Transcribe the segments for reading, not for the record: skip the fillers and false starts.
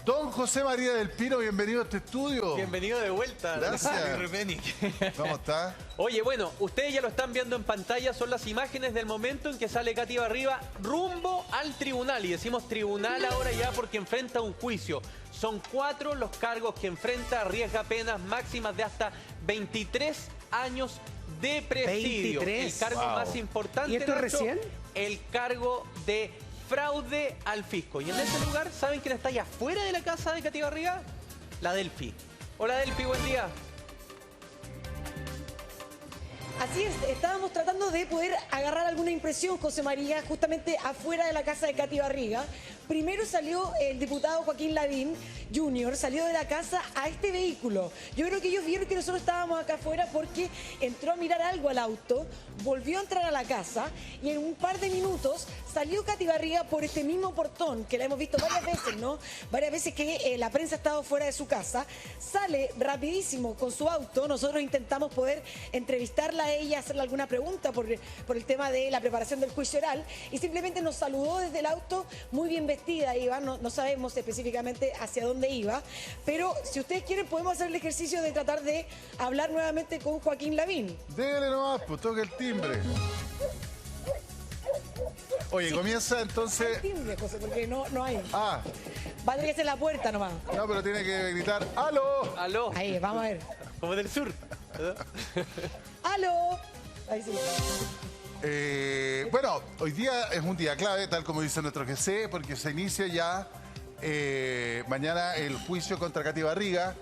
Don José María del Pino, bienvenido a este estudio. Bienvenido de vuelta. Gracias. ¿Cómo está? Oye, bueno, ustedes ya lo están viendo en pantalla, son las imágenes del momento en que sale Katy Barriga rumbo al tribunal. Y decimos tribunal ahora ya porque enfrenta un juicio. Son 4 los cargos que enfrenta, arriesga penas máximas de hasta 23 años de presidio. 23. El cargo más importante, ¿Y esto es Nacho, recién? el cargo de fraude al fisco. Y en ese lugar, ¿saben quién está allá afuera de la casa de Katy Barriga? La Delphi. Hola Delphi, buen día. Así es, estábamos tratando de poder agarrar alguna impresión, José María, justamente afuera de la casa de Katy Barriga. Primero salió el diputado Joaquín Lavín Jr., salió de la casa a este vehículo. Yo creo que ellos vieron que nosotros estábamos acá afuera porque entró a mirar algo al auto, volvió a entrar a la casa y en un par de minutos salió Katy Barriga por este mismo portón, que la hemos visto varias veces, ¿no? Varias veces que la prensa ha estado fuera de su casa. Sale rapidísimo con su auto. Nosotros intentamos poder entrevistarla a ella, hacerle alguna pregunta por el tema de la preparación del juicio oral y simplemente nos saludó desde el auto, muy bien vestida iba, no sabemos específicamente hacia dónde iba, pero si ustedes quieren podemos hacer el ejercicio de tratar de hablar nuevamente con Joaquín Lavín. Dele nomás, pues toque el timbre. Oye, sí. Comienza entonces... Hay timbre, José, porque no hay. Ah. Va a tener que ser la puerta nomás. No, pero tiene que gritar ¡aló! Aló. Ahí, vamos a ver. Como del sur. ¡Aló! Ahí sí. Bueno, hoy día es un día clave, tal como dice nuestro GC, porque se inicia ya mañana el juicio contra Katy Barriga.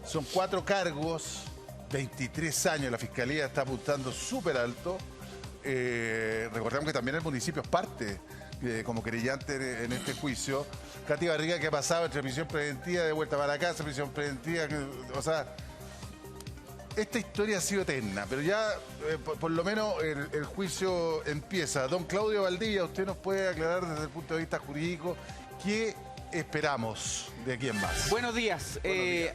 Son 4 cargos, 23 años, la Fiscalía está apuntando súper alto. Recordemos que también el municipio es parte como querellante en este juicio. Katy Barriga, que ha pasado entre prisión preventiva, de vuelta para la casa, prisión preventiva, o sea... Esta historia ha sido eterna, pero ya por lo menos el juicio empieza. Don Claudio Valdivia, usted nos puede aclarar desde el punto de vista jurídico qué esperamos de aquí en más. Buenos días.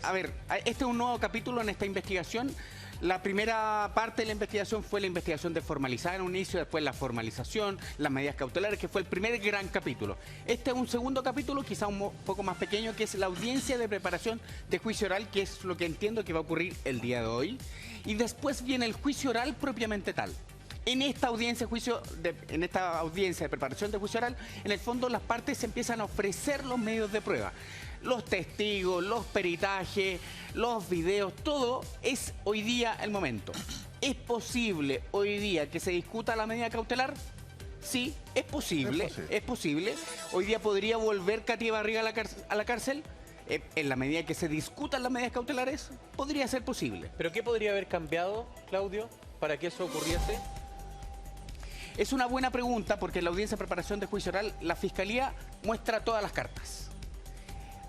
A ver, este es un nuevo capítulo en esta investigación. La primera parte de la investigación fue la investigación de formalizar en un inicio, después la formalización, las medidas cautelares, que fue el primer gran capítulo. Este es un segundo capítulo, quizá un poco más pequeño, que es la audiencia de preparación de juicio oral, que es lo que entiendo que va a ocurrir el día de hoy. Y después viene el juicio oral propiamente tal. En esta audiencia de preparación de juicio oral, en el fondo las partes empiezan a ofrecer los medios de prueba. Los testigos, los peritajes, los videos, todo es hoy día el momento. ¿Es posible hoy día que se discuta la medida cautelar? Sí, es posible, es posible. Hoy día podría volver Katy Barriga a la cárcel. En la medida que se discutan las medidas cautelares, podría ser posible. ¿Pero qué podría haber cambiado, Claudio, para que eso ocurriese? Es una buena pregunta porque en la audiencia de preparación de juicio oral la Fiscalía muestra todas las cartas.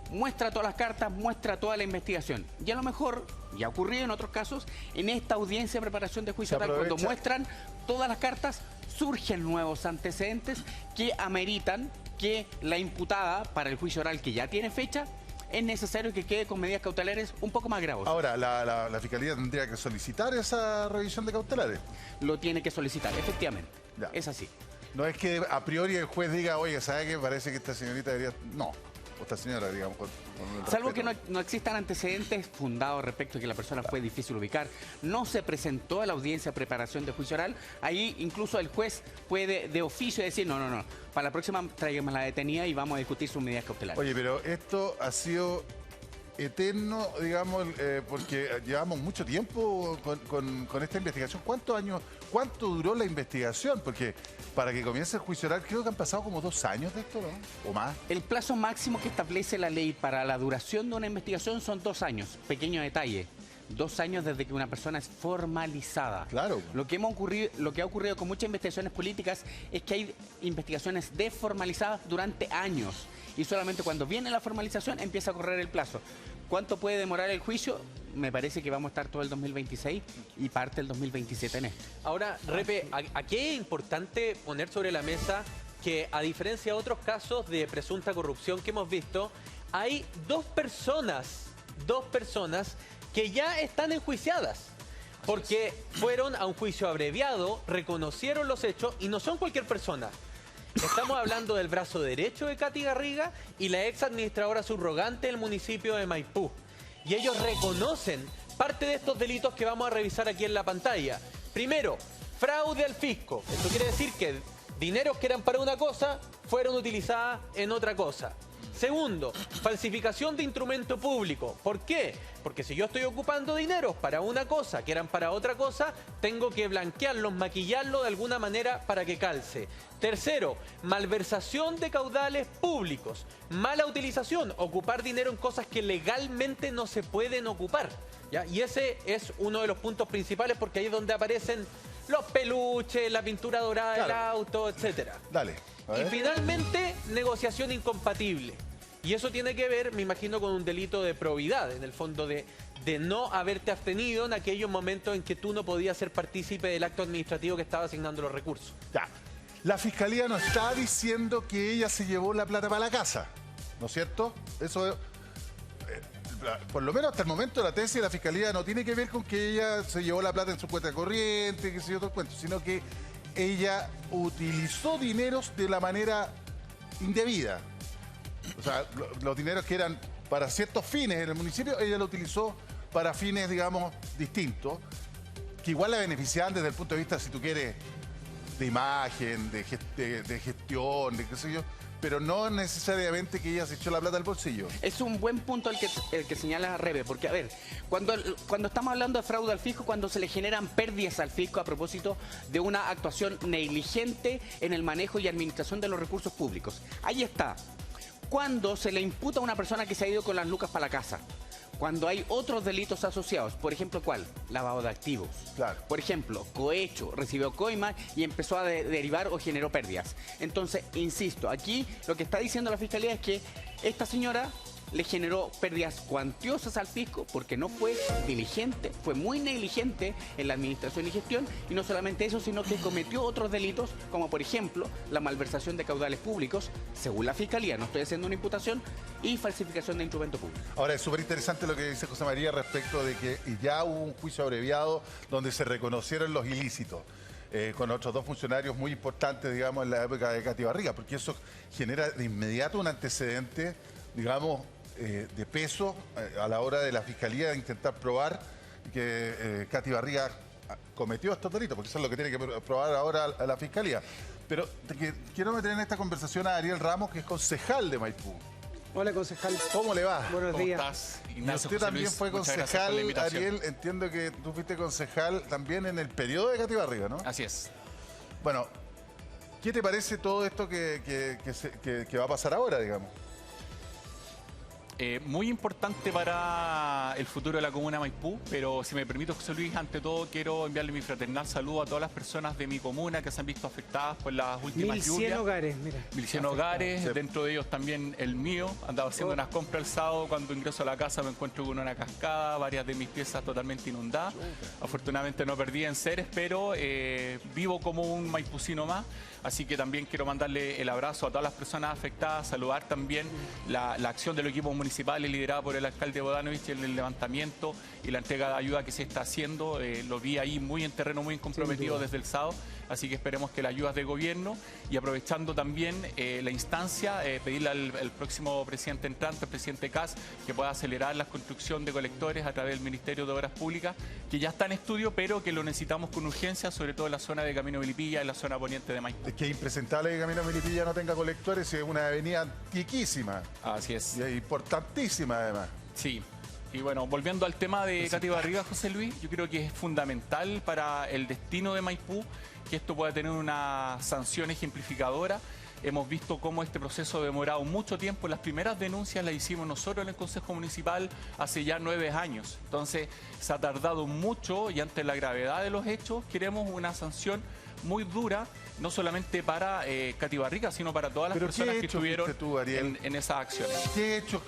Muestra todas las cartas, muestra toda la investigación. Y a lo mejor, ya ha ocurrido en otros casos, en esta audiencia de preparación de juicio oral, cuando muestran todas las cartas, surgen nuevos antecedentes que ameritan que la imputada para el juicio oral que ya tiene fecha, es necesario que quede con medidas cautelares un poco más gravosas. Ahora, la Fiscalía tendría que solicitar esa revisión de cautelares. Lo tiene que solicitar, efectivamente. Ya. Es así. No es que a priori el juez diga, oye, ¿sabe qué? Parece que esta señorita debería... No. O esta señora, digamos, con salvo que no existan antecedentes fundados respecto a que la persona fue difícil ubicar, no se presentó a la audiencia de preparación de juicio oral, ahí incluso el juez puede de oficio decir, no, para la próxima tráigame la detenida y vamos a discutir sus medidas cautelares. Oye, pero esto ha sido eterno, digamos, porque llevamos mucho tiempo con esta investigación. ¿Cuántos años, cuánto duró la investigación? Porque para que comience el juicio oral creo que han pasado como 2 años de esto, ¿no? ¿O más? El plazo máximo que establece la ley para la duración de una investigación son 2 años. Pequeño detalle. 2 años desde que una persona es formalizada. Claro. Lo que ha ocurrido con muchas investigaciones políticas es que hay investigaciones desformalizadas durante años. Y solamente cuando viene la formalización empieza a correr el plazo. ¿Cuánto puede demorar el juicio? Me parece que vamos a estar todo el 2026 y parte del 2027 en esto. Ahora, Repe, aquí es importante poner sobre la mesa que, a diferencia de otros casos de presunta corrupción que hemos visto, hay dos personas que ya están enjuiciadas. Porque fueron a un juicio abreviado, reconocieron los hechos y no son cualquier persona. Estamos hablando del brazo derecho de Katy Garriga y la ex administradora subrogante del municipio de Maipú. Y ellos reconocen parte de estos delitos que vamos a revisar aquí en la pantalla. Primero, fraude al fisco. Esto quiere decir que dineros que eran para una cosa fueron utilizadas en otra cosa. Segundo, falsificación de instrumento público. ¿Por qué? Porque si yo estoy ocupando dineros para una cosa que eran para otra cosa, tengo que blanquearlos, maquillarlos de alguna manera para que calce. Tercero, malversación de caudales públicos. Mala utilización, ocupar dinero en cosas que legalmente no se pueden ocupar, ¿ya? Y ese es uno de los puntos principales porque ahí es donde aparecen los peluches, la pintura dorada del auto, etcétera. Dale. Y finalmente, negociación incompatible. Y eso tiene que ver, me imagino, con un delito de probidad, en el fondo de no haberte abstenido en aquellos momentos en que tú no podías ser partícipe del acto administrativo que estaba asignando los recursos. Ya. La fiscalía no está diciendo que ella se llevó la plata para la casa, ¿no es cierto? Eso, por lo menos hasta el momento, la tesis de la fiscalía no tiene que ver con que ella se llevó la plata en su cuenta corriente, que se dio todo el cuento, sino que ella utilizó dineros de la manera indebida. O sea, los dineros que eran para ciertos fines en el municipio, ella lo utilizó para fines, digamos, distintos, que igual la beneficiaban desde el punto de vista, si tú quieres, de imagen, de gestión, de qué sé yo, pero no necesariamente que ella se echó la plata al bolsillo. Es un buen punto el que señala Rebe, porque a ver, cuando estamos hablando de fraude al fisco, cuando se le generan pérdidas al fisco a propósito de una actuación negligente en el manejo y administración de los recursos públicos. Ahí está. Cuando se le imputa a una persona que se ha ido con las lucas para la casa. Cuando hay otros delitos asociados, por ejemplo, ¿cuál? Lavado de activos. Claro. Por ejemplo, cohecho, recibió coima y empezó a derivar o generó pérdidas. Entonces, insisto, aquí lo que está diciendo la Fiscalía es que esta señora le generó pérdidas cuantiosas al fisco porque no fue diligente, fue muy negligente en la administración y gestión, y no solamente eso, sino que cometió otros delitos, como por ejemplo la malversación de caudales públicos, según la Fiscalía, no estoy haciendo una imputación, y falsificación de instrumento público. Ahora, es súper interesante lo que dice José María respecto de que ya hubo un juicio abreviado donde se reconocieron los ilícitos. Con otros dos funcionarios muy importantes, digamos, en la época de Katy Barriga, porque eso genera de inmediato un antecedente, digamos, de peso a la hora de la Fiscalía de intentar probar que Katy Barriga cometió estos delitos, porque eso es lo que tiene que probar ahora a la Fiscalía. Pero quiero meter en esta conversación a Ariel Ramos, que es concejal de Maipú. Hola, concejal. ¿Cómo le va? Buenos ¿Cómo días. estás, Y Ignacio? usted José también Luis, fue muchas gracias por la concejal, invitación. Ariel. Entiendo que tú fuiste concejal también en el periodo de Katy Barriga, ¿no? Así es. Bueno, ¿qué te parece todo esto que va a pasar ahora, digamos? Muy importante para el futuro de la comuna de Maipú, pero si me permite, José Luis, ante todo quiero enviarle mi fraternal saludo a todas las personas de mi comuna que se han visto afectadas por las últimas 1100 lluvias. hogares, mira. 1100 hogares, Sí. Dentro de ellos también el mío. Andaba haciendo unas compras el sábado, cuando ingreso a la casa me encuentro con una cascada, varias de mis piezas totalmente inundadas. Afortunadamente no perdí enseres, pero vivo como un maipucino más. Así que también quiero mandarle el abrazo a todas las personas afectadas, saludar también la acción del equipo municipal liderada por el alcalde Bodanovich en el levantamiento y la entrega de ayuda que se está haciendo. Lo vi ahí muy en terreno, muy comprometido desde el sábado. Así que esperemos que las ayudas de gobierno, y aprovechando también la instancia, pedirle al próximo presidente entrante, el presidente Kast, que pueda acelerar la construcción de colectores a través del Ministerio de Obras Públicas, que ya está en estudio, pero que lo necesitamos con urgencia, sobre todo en la zona de Camino Melipilla, en la zona poniente de Maipú. Es que es impresentable que Camino Melipilla no tenga colectores, es una avenida antiquísima Así es. y importantísima además. Sí. Y bueno, volviendo al tema de Katy Barriga, José Luis, yo creo que es fundamental para el destino de Maipú que esto pueda tener una sanción ejemplificadora. Hemos visto cómo este proceso ha demorado mucho tiempo. Las primeras denuncias las hicimos nosotros en el Consejo Municipal hace ya 9 años. Entonces, se ha tardado mucho y ante la gravedad de los hechos queremos una sanción muy dura, no solamente para Katy Barriga, sino para todas las ¿Pero personas qué que hechos estuvieron viste tú, Ariel? en esas acciones. ¿Qué hechos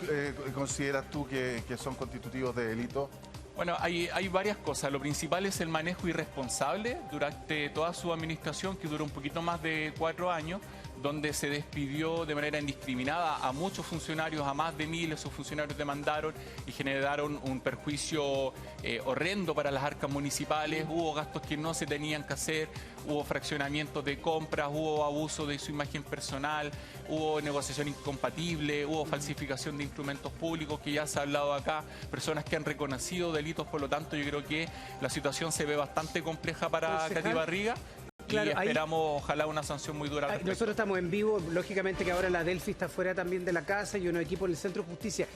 consideras tú que son constitutivos de delito? Bueno, hay varias cosas. Lo principal es el manejo irresponsable durante toda su administración, que duró un poquito más de 4 años, donde se despidió de manera indiscriminada a muchos funcionarios, a más de 1000 esos funcionarios demandaron y generaron un perjuicio horrendo para las arcas municipales. Hubo gastos que no se tenían que hacer, hubo fraccionamientos de compras, hubo abuso de su imagen personal, hubo negociación incompatible, hubo falsificación de instrumentos públicos, que ya se ha hablado acá, personas que han reconocido delitos. Por lo tanto, yo creo que la situación se ve bastante compleja para Katy Barriga. Claro, y esperamos, ojalá, una sanción muy dura. Nosotros estamos en vivo, lógicamente que ahora la Delphi está fuera también de la casa y unos equipos en el Centro de Justicia.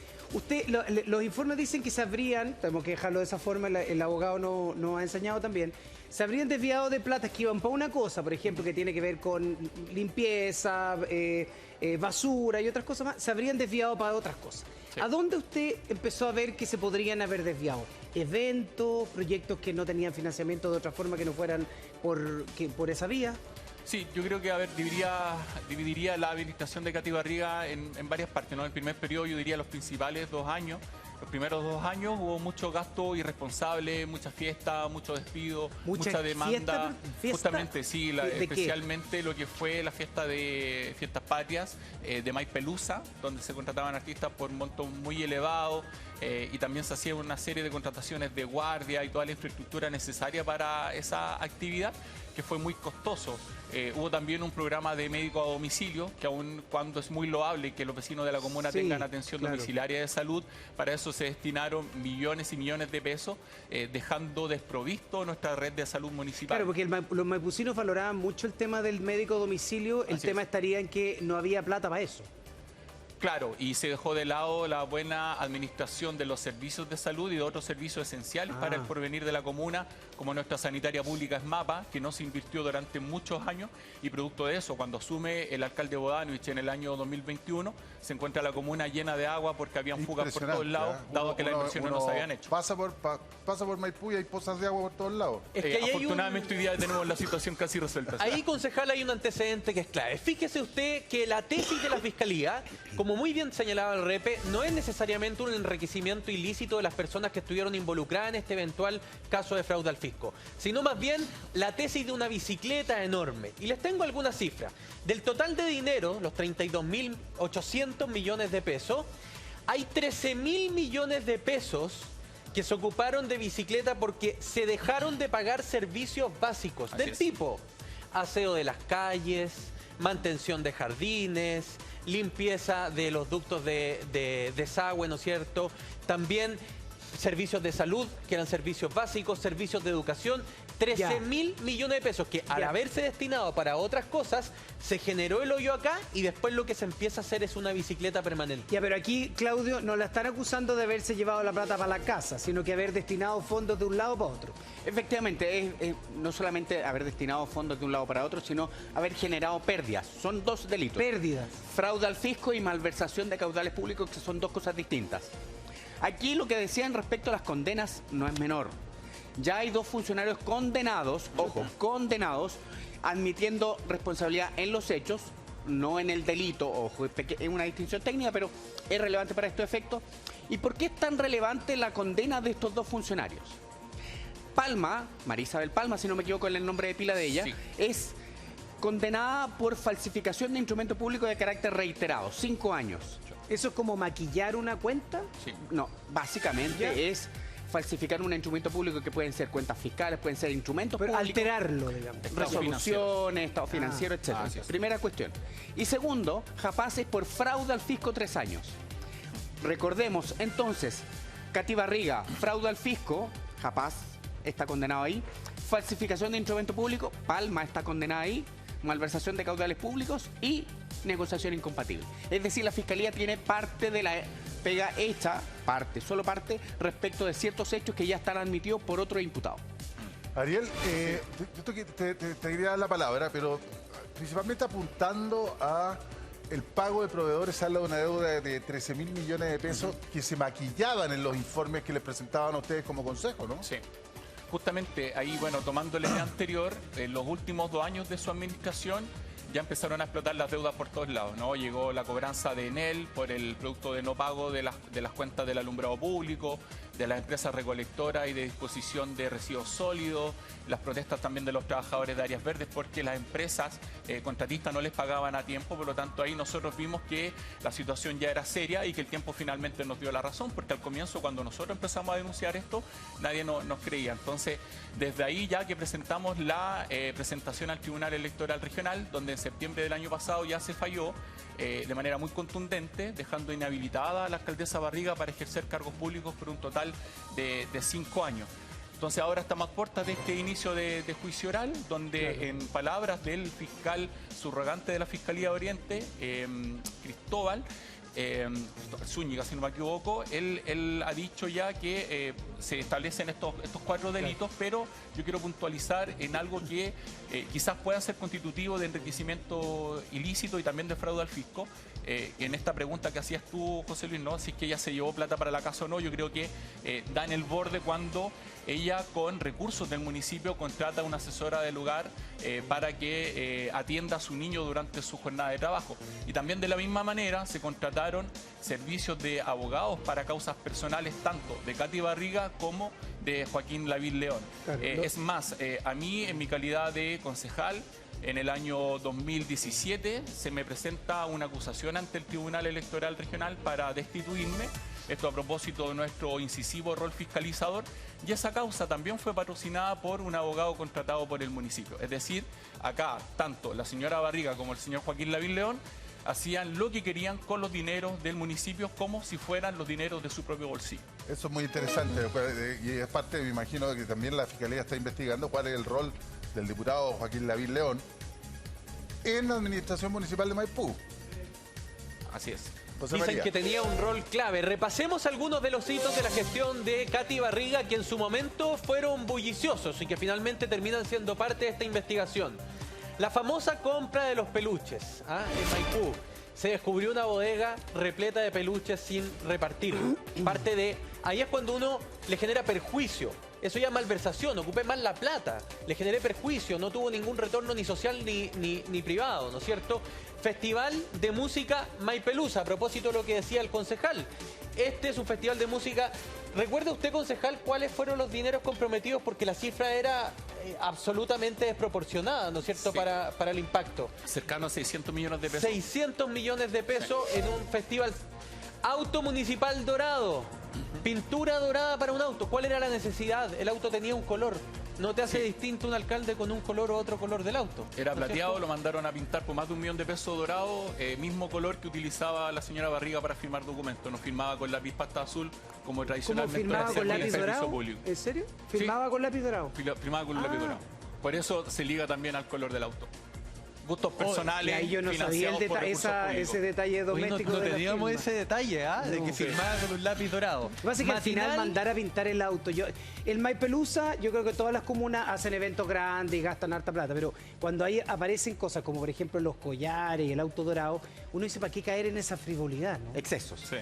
Los informes dicen que se habrían, tenemos que dejarlo de esa forma, el abogado nos ha enseñado también, se habrían desviado de platas que iban para una cosa, por ejemplo, que tiene que ver con limpieza, basura y otras cosas más, se habrían desviado para otras cosas. Sí. ¿A dónde usted empezó a ver que se podrían haber desviado? ¿Eventos, proyectos que no tenían financiamiento de otra forma que no fueran por esa vía? Sí, yo creo que dividiría la administración de Katy Barriga en varias partes, ¿no? El primer periodo, yo diría los principales 2 años. Los primeros 2 años hubo mucho gasto irresponsable, mucha fiesta, mucho despido, mucha demanda. Justamente, sí, especialmente lo que fue la fiestas patrias de Maipelúa, donde se contrataban artistas por un monto muy elevado. Y también se hacía una serie de contrataciones de guardia y toda la infraestructura necesaria para esa actividad, que fue muy costoso. Hubo también un programa de médico a domicilio, que aun cuando es muy loable que los vecinos de la comuna tengan atención domiciliaria de salud, para eso se destinaron millones y millones de pesos, dejando desprovisto nuestra red de salud municipal. Claro, porque los maipucinos valoraban mucho el tema del médico a domicilio, el tema estaría en que no había plata para eso. Claro, y se dejó de lado la buena administración de los servicios de salud y de otros servicios esenciales para el porvenir de la comuna, como nuestra sanitaria pública ESMAPA, que no se invirtió durante muchos años, y producto de eso, cuando asume el alcalde Bodanovich en el año 2021, se encuentra la comuna llena de agua porque habían fugas por todos lados, dado que las inversiones no se habían hecho. Pasa por Maipú y hay pozas de agua por todos lados. Es que afortunadamente hoy día tenemos la situación casi resuelta. Ahí, concejal, hay un antecedente que es clave. Fíjese usted que la tesis de la Fiscalía, como muy bien señalaba el Repe, no es necesariamente un enriquecimiento ilícito de las personas que estuvieron involucradas en este eventual caso de fraude al fisco, sino más bien la tesis de una bicicleta enorme. Y les tengo algunas cifras. Del total de dinero, los 32.800 millones de pesos, hay 13.000 millones de pesos que se ocuparon de bicicleta porque se dejaron de pagar servicios básicos del tipo aseo de las calles, mantención de jardines, limpieza de los ductos de desagüe, ¿no es cierto? También servicios de salud, que eran servicios básicos, servicios de educación. 13.000 millones de pesos que al haberse destinado para otras cosas, se generó el hoyo acá y después lo que se empieza a hacer es una bicicleta permanente. Ya, pero aquí, Claudio, no la están acusando de haberse llevado la plata para la casa, sino que haber destinado fondos de un lado para otro. Efectivamente, no solamente haber destinado fondos de un lado para otro, sino haber generado pérdidas. Son 2 delitos. Pérdidas. Fraude al fisco y malversación de caudales públicos, que son 2 cosas distintas. Aquí lo que decían respecto a las condenas no es menor. Ya hay 2 funcionarios condenados, ojo, condenados, admitiendo responsabilidad en los hechos, no en el delito. Ojo, es una distinción técnica, pero es relevante para estos efectos. ¿Y por qué es tan relevante la condena de estos 2 funcionarios? Palma, María Isabel Palma, si no me equivoco en el nombre de pila de ella, es condenada por falsificación de instrumento público de carácter reiterado, 5 años. ¿Eso es como maquillar una cuenta? Sí. No, básicamente es falsificar un instrumento público, que pueden ser cuentas fiscales, pueden ser instrumentos públicos. Alterarlo, digamos. Resoluciones, estado financiero, etc. Primera cuestión. Y segundo, Japaz es por fraude al fisco 3 años. Recordemos, entonces, Katy Barriga, fraude al fisco, Japaz está condenado ahí. Falsificación de instrumento público, Palma está condenada ahí. Malversación de caudales públicos y negociación incompatible. Es decir, la Fiscalía tiene parte de la pega hecha, solo parte, respecto de ciertos hechos que ya están admitidos por otro imputado. Ariel, yo te quería dar la palabra, pero principalmente apuntando a el pago de proveedores. Se habla de una deuda de 13.000 millones de pesos que se maquillaban en los informes que les presentaban a ustedes como consejo, ¿no? Sí. Justamente ahí, bueno, tomando la idea anterior, en los últimos 2 años de su administración ya empezaron a explotar las deudas por todos lados, ¿no? Llegó la cobranza de Enel por el producto de no pago de las cuentas del alumbrado público, de las empresas recolectoras y de disposición de residuos sólidos, las protestas también de los trabajadores de áreas verdes, porque las empresas contratistas no les pagaban a tiempo. Por lo tanto, ahí nosotros vimos que la situación ya era seria y que el tiempo finalmente nos dio la razón, porque al comienzo, cuando nosotros empezamos a denunciar esto, nadie nos creía. Entonces, desde ahí ya que presentamos la presentación al Tribunal Electoral Regional, donde en septiembre del año pasado ya se falló de manera muy contundente, dejando inhabilitada a la alcaldesa Barriga para ejercer cargos públicos por un total de 5 años. Entonces ahora estamos a puertas de este inicio de juicio oral, donde en palabras del fiscal subrogante de la Fiscalía de Oriente, Cristóbal Zúñiga, si no me equivoco, él ha dicho ya que se establecen estos 4 delitos, pero yo quiero puntualizar en algo que quizás pueda ser constitutivo de enriquecimiento ilícito y también de fraude al fisco. En esta pregunta que hacías tú, José Luis, ¿no? Si es que ella se llevó plata para la casa o no, yo creo que da en el borde cuando ella, con recursos del municipio, contrata a una asesora del lugar para que atienda a su niño durante su jornada de trabajo. Y también de la misma manera se contrataron servicios de abogados para causas personales, tanto de Katy Barriga como de Joaquín Lavín León. Claro, Es más, a mí, en mi calidad de concejal, en el año 2017 se me presenta una acusación ante el Tribunal Electoral Regional para destituirme. Esto a propósito de nuestro incisivo rol fiscalizador, y esa causa también fue patrocinada por un abogado contratado por el municipio. Es decir, acá tanto la señora Barriga como el señor Joaquín Lavín León hacían lo que querían con los dineros del municipio, como si fueran los dineros de su propio bolsillo. Eso es muy interesante, y es parte, me imagino, de que también la Fiscalía está investigando cuál es el rol del diputado Joaquín Lavín León en la administración municipal de Maipú. Así es. José Dicen María. que tenía un rol clave. Repasemos algunos de los hitos de la gestión de Katy Barriga, que en su momento fueron bulliciosos y que finalmente terminan siendo parte de esta investigación. La famosa compra de los peluches en Maipú. Se descubrió una bodega repleta de peluches sin repartir. Ahí es cuando uno le genera perjuicio. Eso ya es malversación, ocupé mal la plata, le generé perjuicio, no tuvo ningún retorno ni social ni privado, ¿no es cierto? Festival de Música Maipelusa, a propósito de lo que decía el concejal. Este es un festival de música. ¿Recuerda usted, concejal, cuáles fueron los dineros comprometidos? Porque la cifra era absolutamente desproporcionada, ¿no es cierto?, Sí. para el impacto. Cercano a 600 millones de pesos. 600 millones de pesos en un festival. Auto municipal dorado, pintura dorada para un auto. ¿Cuál era la necesidad? El auto tenía un color. ¿No te hace distinto un alcalde con un color o otro color del auto? Era ¿No es plateado, cierto? lo mandaron a pintar por más de $1 millón dorado, mismo color que utilizaba la señora Barriga para firmar documentos. No firmaba con lápiz pasta azul como ¿Cómo tradicionalmente firmaba lo con hacía lápiz el servicio dorado? público. ¿En serio? ¿Firmaba con lápiz dorado? Firmaba con lápiz dorado. Por eso se liga también al color del auto. Gustos Y personales, ahí yo no sabía financiados por recursos públicos. ese detalle Oye, doméstico no de la teníamos firma. ese detalle, de que firmaba con un lápiz dorado. Lo que pasa es que al final mandar a pintar el auto. El Maipelusa, yo creo que todas las comunas hacen eventos grandes y gastan harta plata, pero cuando ahí aparecen cosas como por ejemplo los collares y el auto dorado, uno dice, ¿para qué caer en esa frivolidad? ¿No? Excesos, Sí.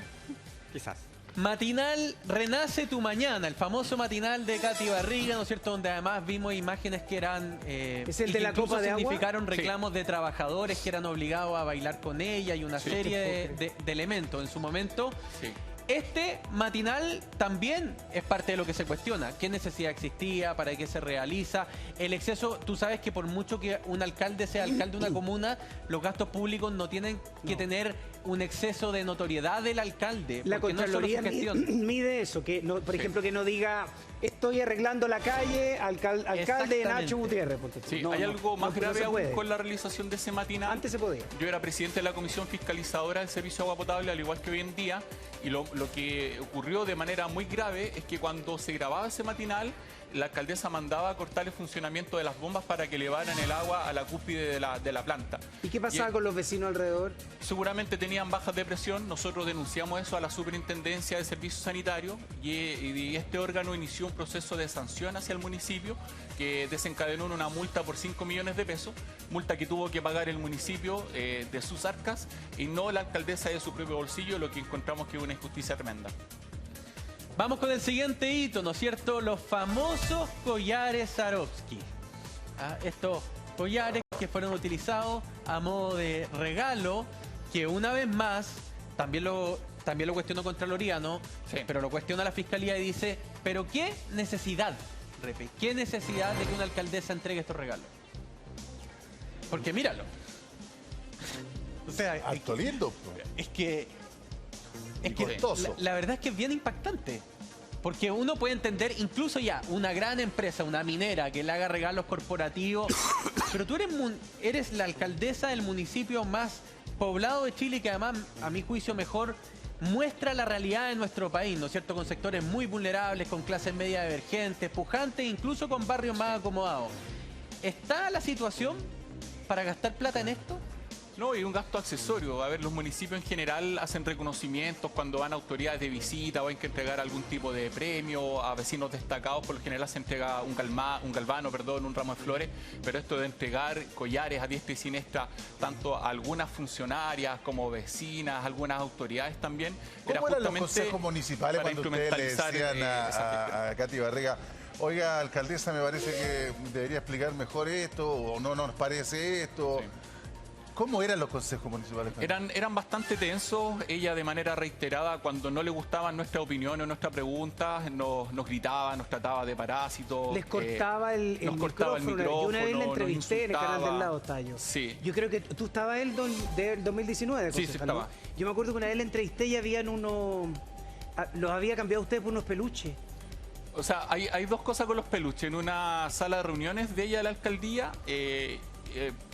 quizás. Matinal Renace tu Mañana, el famoso matinal de Katy Barriga, ¿no es cierto? Donde además vimos imágenes que eran... ¿Es el y de que la incluso copa de agua? significaron reclamos de trabajadores que eran obligados a bailar con ella y una serie de elementos en su momento. Sí. Este matinal también es parte de lo que se cuestiona. ¿Qué necesidad existía? ¿Para qué se realiza? El exceso, tú sabes que por mucho que un alcalde sea alcalde de una comuna, los gastos públicos no tienen que tener un exceso de notoriedad del alcalde. La porque no es solo su Contraloría gestión. mide eso, que no, por ejemplo que no diga estoy arreglando la calle, alcalde de Exactamente. Nacho Gutiérrez. Ponte tú. Sí, No, hay no, algo más no, no grave se aún puede. con la realización de ese matinal. Antes se podía. Yo era presidente de la Comisión Fiscalizadora del Servicio de Agua Potable, al igual que hoy en día, y lo que ocurrió de manera muy grave es que cuando se grababa ese matinal, la alcaldesa mandaba a cortar el funcionamiento de las bombas para que elevaran el agua a la cúspide de la planta. ¿Y qué pasaba con los vecinos alrededor? Seguramente tenían bajas de presión. Nosotros denunciamos eso a la Superintendencia de Servicios Sanitarios y este órgano inició un proceso de sanción hacia el municipio que desencadenó en una multa por 5 millones de pesos, multa que tuvo que pagar el municipio de sus arcas y no la alcaldesa de su propio bolsillo, lo que encontramos que es una injusticia tremenda. Vamos con el siguiente hito, ¿no es cierto? Los famosos collares Swarovski. Estos collares que fueron utilizados a modo de regalo, que una vez más también lo también lo cuestionó Contraloría, ¿no? Sí. Pero lo cuestiona la Fiscalía y dice, ¿pero qué necesidad, Repe? ¿Qué necesidad de que una alcaldesa entregue estos regalos? Porque míralo. O sea, Alto lindo. Po. es que costoso. la verdad es que es bien impactante. Porque uno puede entender, incluso ya, una gran empresa, una minera que le haga regalos corporativos, pero tú eres la alcaldesa del municipio más poblado de Chile y que además, a mi juicio, mejor muestra la realidad de nuestro país, ¿no es cierto? Con sectores muy vulnerables, con clases medias emergentes, pujantes, incluso con barrios más acomodados. ¿Está la situación para gastar plata en esto? No, y un gasto accesorio. A ver, los municipios en general hacen reconocimientos cuando van a autoridades de visita o hay que entregar algún tipo de premio a vecinos destacados. Por lo general se entrega un galvano, un ramo de flores. Pero esto de entregar collares a diestra y siniestra, tanto a algunas funcionarias como vecinas, algunas autoridades también. ¿Cómo eran los consejos municipales cuando ustedes le decían a Katy Barriga, oiga, alcaldesa, me parece que debería explicar mejor esto, o no nos parece esto? Sí. ¿Cómo eran los consejos municipales? Eran bastante tensos. Ella de manera reiterada, cuando no le gustaban nuestras opiniones o nuestras preguntas, nos gritaba, nos trataba de parásitos. Les cortaba el micrófono. Yo una vez la entrevisté en el canal del lado, Tallo. Sí. Yo creo que tú estabas del 2019. Sí, estaba. Yo me acuerdo que una vez la entrevisté y habían los había cambiado usted por unos peluches. O sea, hay dos cosas con los peluches. En una sala de reuniones de ella de la alcaldía,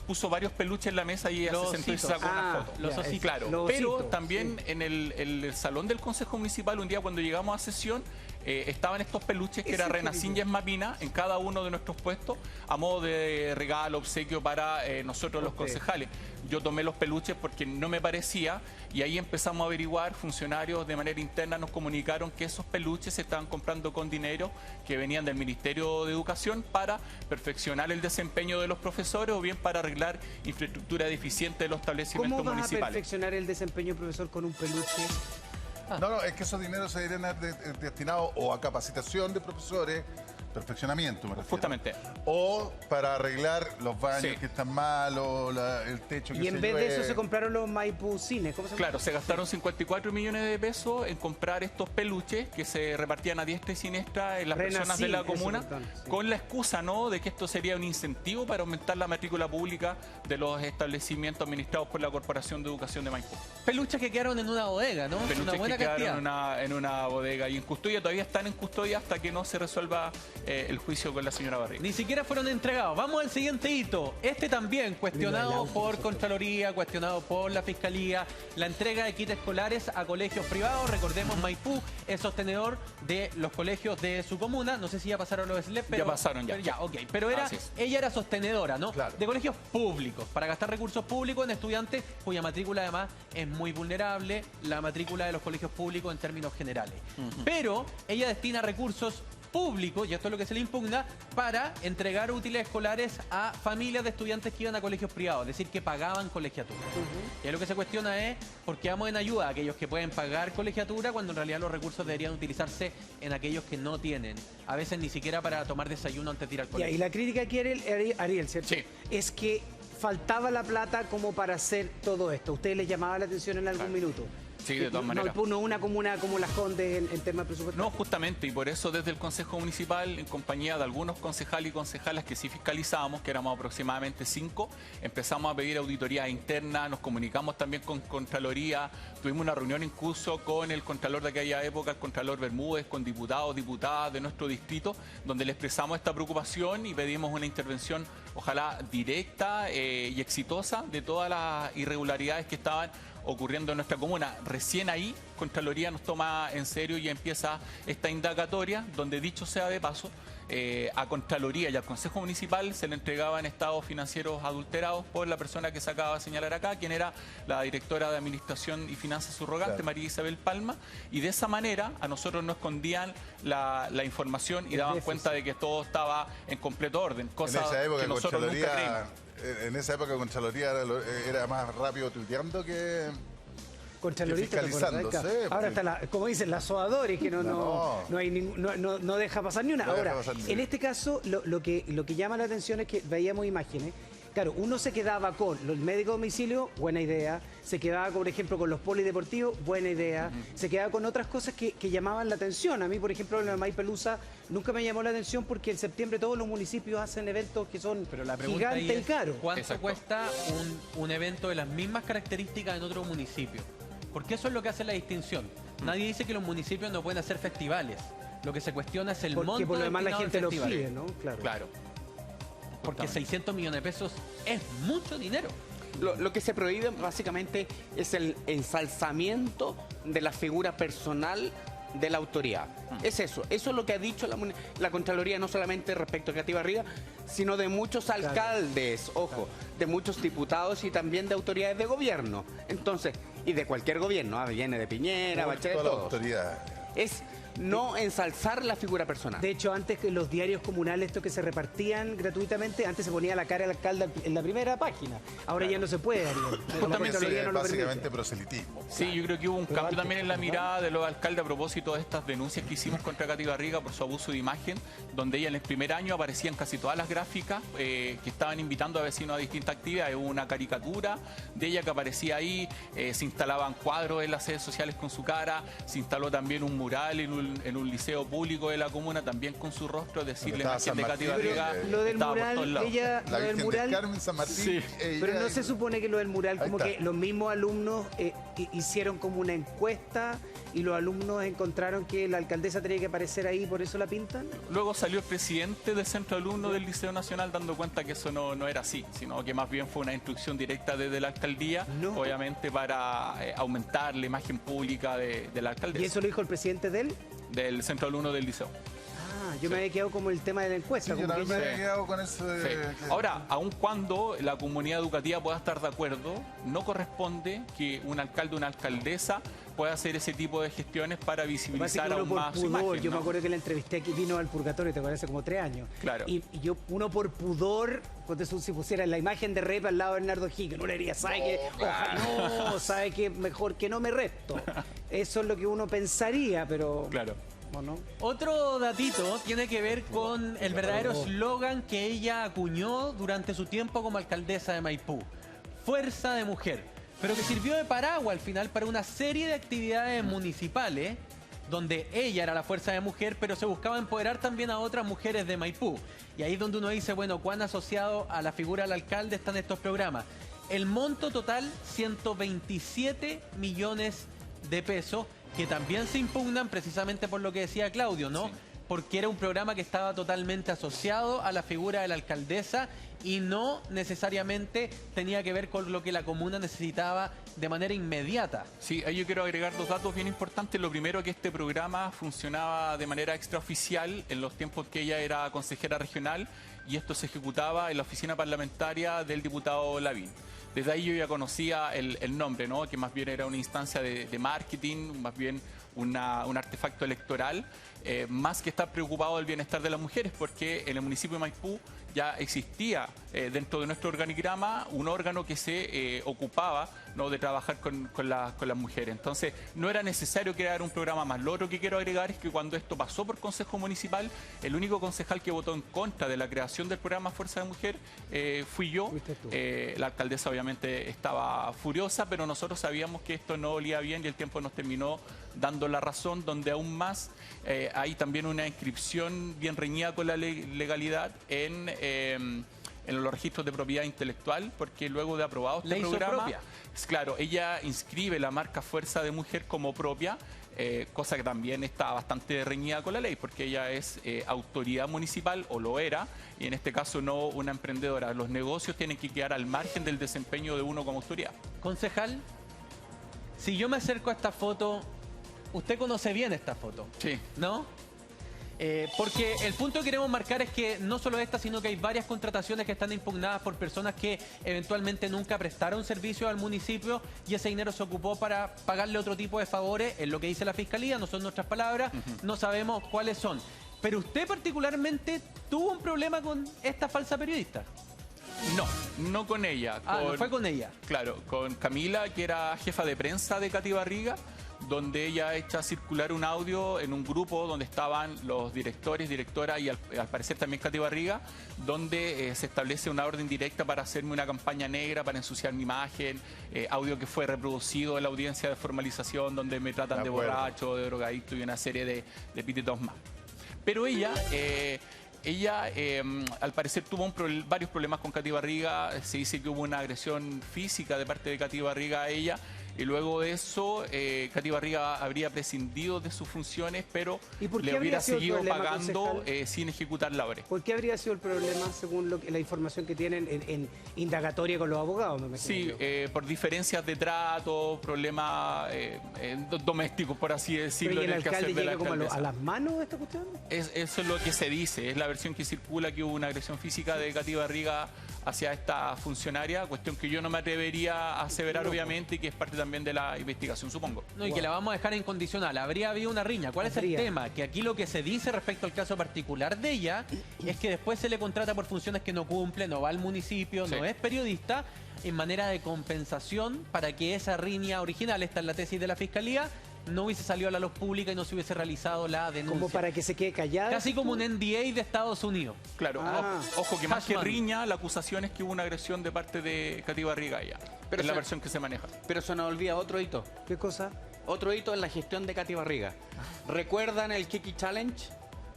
puso varios peluches en la mesa y ella se sentó y sacó una foto. Los ositos. Claro, pero también en el salón del Consejo Municipal, un día cuando llegamos a sesión, estaban estos peluches que era Renacín y Esmapina en cada uno de nuestros puestos a modo de regalo, obsequio para nosotros los concejales. Yo tomé los peluches porque no me parecía y ahí empezamos a averiguar. Funcionarios de manera interna nos comunicaron que esos peluches se estaban comprando con dinero que venían del Ministerio de Educación para perfeccionar el desempeño de los profesores o bien para arreglar infraestructura deficiente de los establecimientos municipales. ¿Cómo vas a perfeccionar el desempeño del profesor con un peluche? No, es que esos dineros se deberían haber destinado o a capacitación de profesores, perfeccionamiento, me refiero. Justamente. O para arreglar los baños que están malos, el techo que se Y en vez de eso se compraron los Maipú Cines. ¿Cómo se llama? Claro, se gastaron 54 millones de pesos en comprar estos peluches que se repartían a diestra y siniestra en las personas de la comuna, con la excusa, ¿no?, de que esto sería un incentivo para aumentar la matrícula pública de los establecimientos administrados por la Corporación de Educación de Maipú. Peluches que quedaron en una bodega, ¿no? Peluches una buena que quedaron cantidad. en una bodega y en custodia, todavía están en custodia hasta que no se resuelva el juicio con la señora Barriga. Ni siquiera fueron entregados. Vamos al siguiente hito. Este también cuestionado por Contraloría, cuestionado por la Fiscalía. La entrega de kits escolares a colegios privados. Recordemos, Maipú es sostenedor de los colegios de su comuna. No sé si ya pasaron los SLEP, pero... Ya pasaron, ya. Pero ya, ok. Pero ella era sostenedora, ¿no? Claro. De colegios públicos, para gastar recursos públicos en estudiantes cuya matrícula además es muy vulnerable, la matrícula de los colegios públicos en términos generales. Pero ella destina recursos públicos, y esto es lo que se le impugna, para entregar útiles escolares a familias de estudiantes que iban a colegios privados, es decir, que pagaban colegiatura. Y lo que se cuestiona es por qué damos en ayuda a aquellos que pueden pagar colegiatura cuando en realidad los recursos deberían utilizarse en aquellos que no tienen. A veces ni siquiera para tomar desayuno antes de ir al colegio. Y la crítica que quiere Ariel, ¿cierto? Sí. Es que faltaba la plata como para hacer todo esto. ¿Ustedes les llamaba la atención en algún minuto? Sí, de todas maneras. No una comuna como Las Condes en temas de presupuesto. No, justamente, y por eso desde el Consejo Municipal, en compañía de algunos concejales y concejalas que sí fiscalizábamos, que éramos aproximadamente 5, empezamos a pedir auditoría interna, nos comunicamos también con Contraloría, tuvimos una reunión incluso con el Contralor de aquella época, el Contralor Bermúdez, con diputados, diputadas de nuestro distrito, donde le expresamos esta preocupación y pedimos una intervención, ojalá directa y exitosa, de todas las irregularidades que estaban ocurriendo en nuestra comuna. Recién ahí Contraloría nos toma en serio y empieza esta indagatoria, donde, dicho sea de paso, a Contraloría y al Consejo Municipal se le entregaban estados financieros adulterados por la persona que se acaba de señalar acá, quien era la directora de Administración y Finanzas subrogante, María Isabel Palma, y de esa manera a nosotros nos escondían la información y daban cuenta de que todo estaba en completo orden, cosa que nosotros nunca creímos. En esa época Contraloría era más rápido tuiteando que fiscalizando. Sí, ahora está como dicen, la Soadores, que no deja pasar ni una. Ahora, en este caso, lo que llama la atención es que veíamos imágenes. Claro, uno se quedaba con los médicos de domicilio, buena idea. Se quedaba, por ejemplo, con los polideportivos, buena idea. Se quedaba con otras cosas que llamaban la atención. A mí, por ejemplo, la Maipelúa nunca me llamó la atención porque en septiembre todos los municipios hacen eventos que son Pero la pregunta ahí gigantes y es, caros. ¿cuánto Exacto. cuesta un evento de las mismas características en otro municipio? Porque eso es lo que hace la distinción. Nadie dice que los municipios no pueden hacer festivales. Lo que se cuestiona es el Porque monto por lo demás la destinado al gente lo festival. pide, ¿no? Claro. Claro. Porque Justamente. 600 millones de pesos es mucho dinero. Lo que se prohíbe básicamente es el ensalzamiento de la figura personal de la autoridad. Es eso es lo que ha dicho la Contraloría, no solamente respecto a Katy Barriga, sino de muchos alcaldes, ojo, de muchos diputados y también de autoridades de gobierno. Entonces, y de cualquier gobierno, viene de Piñera, Bachelet, Toda la todos. autoridad. Es no ensalzar la figura personal. De hecho, antes que los diarios comunales, estos que se repartían gratuitamente, antes se ponía la cara del alcalde en la primera página. Ahora ya no se puede, Ariel. La Porque Contraloría es no lo básicamente permite. proselitismo. Sí, yo creo que hubo un Pero cambio antes, también en la ¿no? mirada de los alcaldes a propósito de estas denuncias que hicimos contra Katy Barriga por su abuso de imagen, donde ella en el primer año aparecían casi todas las gráficas que estaban invitando a vecinos a distintas actividades. Hubo una caricatura de ella que aparecía ahí, se instalaban cuadros en las redes sociales con su cara, se instaló también un mural en un liceo público de la comuna también con su rostro, decirle Estaba imagen de San Katy Martín, Barriga. Lo del estaba por todos mural, lados. ella, La lo del Virgen mural, del Carmen, San Martín. Sí. pero no se supone que lo del mural, Ahí como está. que los mismos alumnos hicieron como una encuesta y los alumnos encontraron que la alcaldesa tenía que aparecer ahí, por eso la pintan. Luego salió el presidente del centro de alumnos del Liceo Nacional dando cuenta que eso no era así, sino que más bien fue una instrucción directa desde la alcaldía, No. obviamente para aumentar la imagen pública de la Y alcaldesa, eso lo dijo el presidente de él. del centro de alumnos del liceo. Yo me había quedado como el tema de la encuesta. Sí, yo como que también me ella- había quedado con eso de... Sí. que- Ahora, aun cuando la comunidad educativa pueda estar de acuerdo, no corresponde que un alcalde o una alcaldesa pueda hacer ese tipo de gestiones para Lo que pasa es visibilizar que uno aún por más su pudor, imagen. yo me ¿no? acuerdo que la entrevisté aquí, vino al Purgatorio, te acuerdas, hace como 3 años. Claro. Y uno por pudor, si pusiera la imagen de Rep al lado de Bernardo Higgins, uno le diría, ¿sabe qué? No, ¿sabe qué? Mejor que no me resto. Eso es lo que uno pensaría, pero... Claro. ¿O no? Otro datito tiene que ver con el verdadero eslogan que ella acuñó durante su tiempo como alcaldesa de Maipú. Fuerza de mujer. Pero que sirvió de paraguas al final para una serie de actividades municipales donde ella era la fuerza de mujer, pero se buscaba empoderar también a otras mujeres de Maipú. Y ahí es donde uno dice, bueno, ¿cuán asociado a la figura del alcalde están estos programas? El monto total, 127 millones de pesos, que también se impugnan precisamente por lo que decía Claudio, ¿no? Sí. Porque era un programa que estaba totalmente asociado a la figura de la alcaldesa y no necesariamente tenía que ver con lo que la comuna necesitaba de manera inmediata. Sí, ahí yo quiero agregar 2 datos bien importantes. Lo primero, que este programa funcionaba de manera extraoficial en los tiempos que ella era consejera regional y esto se ejecutaba en la oficina parlamentaria del diputado Lavín. Desde ahí yo ya conocía el nombre, ¿no? Que más bien era una instancia de marketing, más bien un artefacto electoral, más que estar preocupado del bienestar de las mujeres, porque en el municipio de Maipú ya existía dentro de nuestro organigrama un órgano que se ocupaba, ¿no?, de trabajar con las mujeres. Entonces no era necesario crear un programa más. Lo otro que quiero agregar es que cuando esto pasó por Consejo Municipal, el único concejal que votó en contra de la creación del programa Fuerza de Mujer fui yo. Fuiste tú. La alcaldesa obviamente estaba furiosa, pero nosotros sabíamos que esto no olía bien y el tiempo nos terminó dando la razón, donde aún más hay también una inscripción bien reñida con la legalidad en los registros de propiedad intelectual, porque luego de aprobado este La hizo programa, propia. claro, ella inscribe la marca Fuerza de Mujer como propia, cosa que también está bastante reñida con la ley, porque ella es autoridad municipal, o lo era, y en este caso no una emprendedora. Los negocios tienen que quedar al margen del desempeño de uno como autoridad. Concejal, si yo me acerco a esta foto, usted conoce bien esta foto, Sí. ¿no? Porque el punto que queremos marcar es que no solo esta, sino que hay varias contrataciones que están impugnadas por personas que eventualmente nunca prestaron servicio al municipio y ese dinero se ocupó para pagarle otro tipo de favores, es lo que dice la Fiscalía, no son nuestras palabras, no sabemos cuáles son. Pero usted particularmente tuvo un problema con esta falsa periodista. No con ella. No fue con ella. Claro, con Camila, que era jefa de prensa de Katy Barriga. donde ella echa circular un audio en un grupo donde estaban los directores, directora y al parecer también Katy Barriga, donde se establece una orden directa para hacerme una campaña negra, para ensuciar mi imagen, audio que fue reproducido en la audiencia de formalización, donde me tratan de borracho, de drogadicto y una serie de epítetos más. Pero ella, al parecer tuvo varios problemas con Katy Barriga. Se dice que hubo una agresión física de parte de Katy Barriga a ella. Y luego de eso, Katy Barriga habría prescindido de sus funciones, pero le hubiera seguido pagando sin ejecutar la obra. ¿Por qué habría sido el problema, según la información que tienen en indagatoria con los abogados? Me imagino. Sí, por diferencias de trato, problemas domésticos, por así decirlo. ¿Pero y el en el alcalde quehacer de la llega como alcaldesa. a las manos de esta cuestión? Eso es lo que se dice, es la versión que circula, que hubo una agresión física de Katy Barriga hacia esta funcionaria, cuestión que yo no me atrevería a aseverar, obviamente, y que es parte también de la investigación, supongo. No, y que la vamos a dejar en condicional. Habría habido una riña. ¿Cuál es el tema? Que aquí lo que se dice respecto al caso particular de ella es que después se le contrata por funciones que no cumple, no va al municipio, no es periodista, en manera de compensación para que esa riña original, esta es la tesis de la Fiscalía, no hubiese salido a la luz pública y no se hubiese realizado la denuncia. Como para que se quede callada. Casi como un NDA de Estados Unidos. Claro, ojo, que más que riña, la acusación es que hubo una agresión de parte de Katy Barriga ya. Pero es la versión que se maneja. Pero se nos olvida otro hito. ¿Qué cosa? Otro hito en la gestión de Katy Barriga. ¿Recuerdan el Kiki Challenge?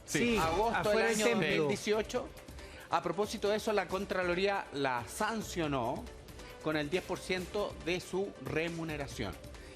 Sí, Agosto del afuera año del templo. 2018. A propósito de eso, la Contraloría la sancionó con el 10% de su remuneración.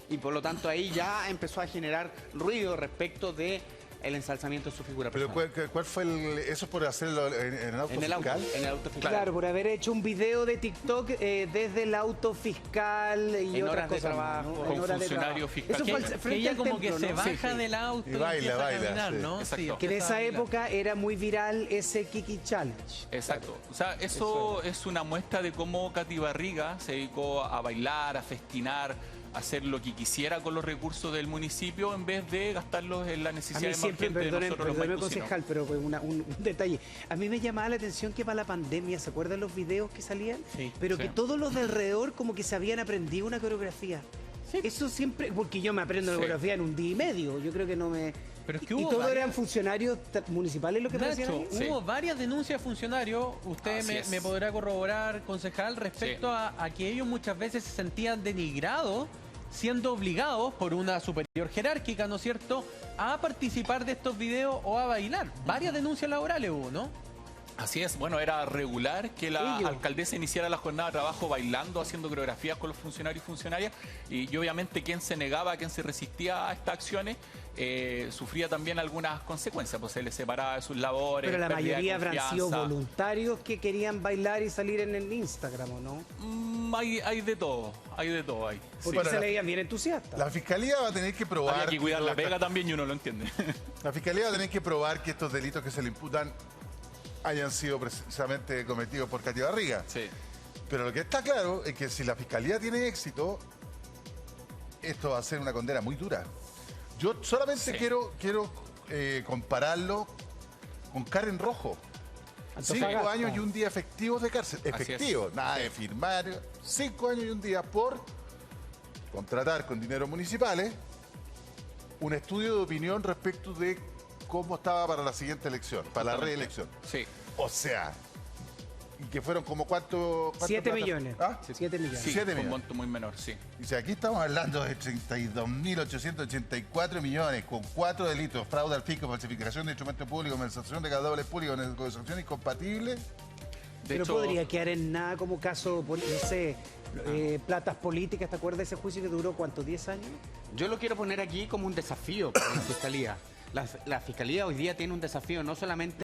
Y por lo tanto ahí ya empezó a generar ruido respecto de el ensalzamiento de su figura Pero personal. ¿cuál fue eso por hacerlo en el auto En el auto, fiscal? en el auto fiscal. Claro, por haber hecho un video de TikTok desde el auto fiscal y En otras horas de cosas más, trabajo, ¿no? con En horas de funcionario trabajo. fiscal. Eso Que- fue Que frente ella al como que templo, se ¿no? baja del auto Y baila, empieza baila, a caminar, sí. ¿no? Exacto. Sí, Que en empieza a esa bailar. época era muy viral ese Kiki Challenge. Exacto. O sea, eso es una muestra de cómo Katy Barriga se dedicó a bailar, a festinar, a hacer lo que quisiera con los recursos del municipio en vez de gastarlos en la A necesidad mí más siempre, urgente de nosotros los perdóneme maicucinos. concejal, pero pues un detalle. A mí me llamaba la atención que para la pandemia, ¿se acuerdan los videos que salían? Sí, Pero sí. que todos los de alrededor como que se habían aprendido una coreografía. Eso siempre, porque yo me aprendo la Sí. coreografía en un día y medio, yo creo que no me... Pero es que y hubo todos varias- eran funcionarios municipales los que aparecían Nacho, ahí. Sí. hubo varias denuncias de funcionarios, usted Así es. me podrá corroborar, concejal, respecto a que ellos muchas veces se sentían denigrados, siendo obligados por una superior jerárquica, ¿no es cierto?, a participar de estos videos o a bailar. Varias denuncias laborales hubo, ¿no? Así es, bueno, era regular que la Ellos. alcaldesa iniciara la jornada de trabajo bailando, haciendo coreografías con los funcionarios y funcionarias, y obviamente quien se negaba, quien se resistía a estas acciones, sufría también algunas consecuencias, pues se les separaba de sus labores. Pero la pérdida de mayoría habrán sido confianza. voluntarios que querían bailar y salir en el Instagram, ¿o no? Hay de todo ahí. Porque Bueno, se la- le veían bien entusiastas. La fiscalía va a tener que probar. Había que cuidar la todo esto- pega también y uno lo entiende. La fiscalía va a tener que probar que estos delitos que se le imputan hayan sido precisamente cometidos por Katy Barriga. Sí. Pero lo que está claro es que si la fiscalía tiene éxito, esto va a ser una condena muy dura. Yo solamente Sí. quiero compararlo con Karen Rojo. 5 Antofagasta. años y un día efectivos de cárcel. Así es. Efectivo, nada de firmar. 5 años y un día por contratar con dinero municipales un estudio de opinión respecto de cómo estaba para la siguiente elección, para la reelección. Sí. O sea, y que fueron como cuánto 7 plata? millones. ¿Ah? 7 millones. Sí, 7 fue un millones. monto muy menor, sí. Dice, aquí estamos hablando de 32.884 millones con 4 delitos: fraude al fisco, falsificación de instrumentos públicos, malversación de caudales públicos, negociación incompatible. De Pero hecho, podría quedar en nada como caso, no sé, platas políticas. ¿Te acuerdas de ese juicio que duró cuánto? ¿10 años? Yo lo quiero poner aquí como un desafío para la Fiscalía. La Fiscalía hoy día tiene un desafío no solamente